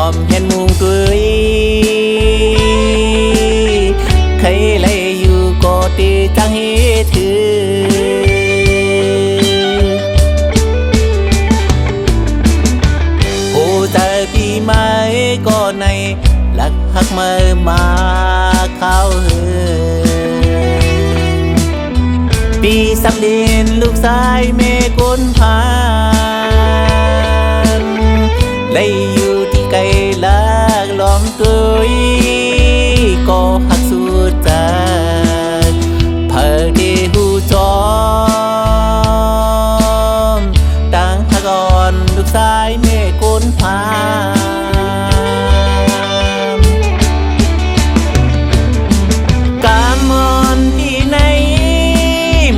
อมเห็นมุงตุยใครเลยอยู่ก็ตีจังเฮถือโอ้ใจปีไม้ก็ในหลักหักมือมาเข้าเฮือปีสำเด็จลูกชายเมกุนพานเลยอยู่ที่ไกลลักล้อมตุยก็หักสุดจากเผอที่หูจอมต่างหักอ่อนลูกชายเมกุนพานกามอนที่ไหน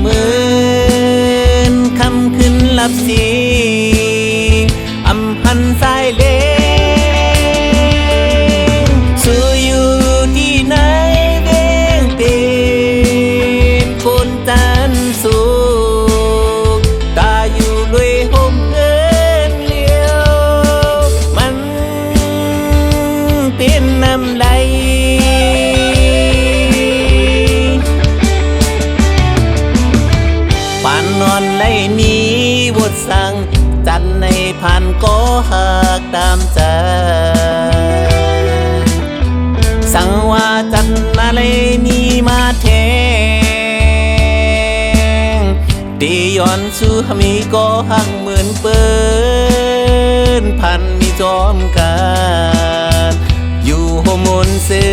หมื่นคำขึ้นลับสีอำพันสายเลงสู่อยู่ที่ไหนเว้งเป็นคนจันสุขตาอยู่ด้วยห่มเอินเลี้ยวมันเป็นน้ำไหลปานนอนไล่มีบทสั่งจันในพันก็หักตามใจสั่งว่าจันอะไรมีมาแทงตีย้อนสู่มีก็หักเหมือนเปิ้นพันมีจอมกันอยู่โฮมนเสื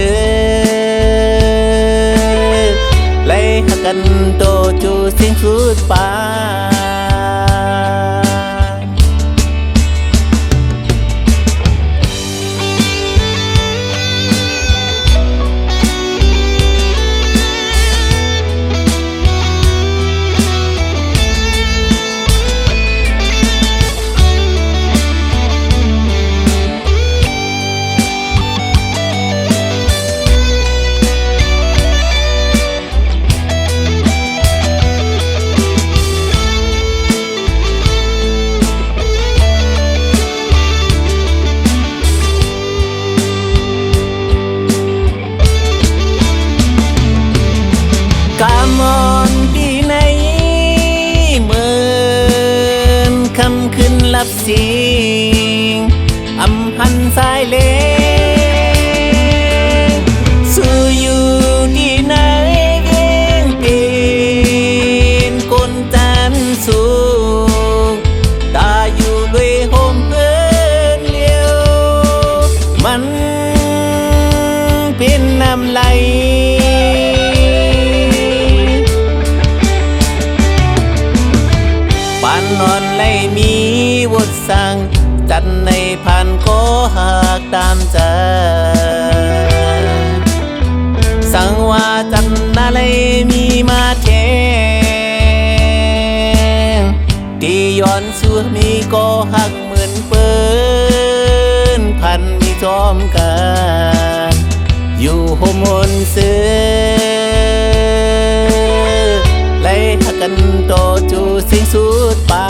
อไล่หักกันโตจูสิ้นสุดปกามอนที่ไหนเหมือนคำขึ้นลับสิงอำพันสายเลงสู่อยู่ที่ไหนเว้งเป็นคนจันสุขตาอยู่ด้วยห่มเอินเลี้ยวมันเป็นน้ำไหลปานนอนไล่มีบทสั่งจันในพันก็หักตามใจสั่งว่าจันอะไรมีมาแทงตีย้อนสู่มีก็หักเหมือนเปิ้นพันมีจอมกันอยู่โฮมนเสือไล่หักกันโตจูสิ้นสุดปา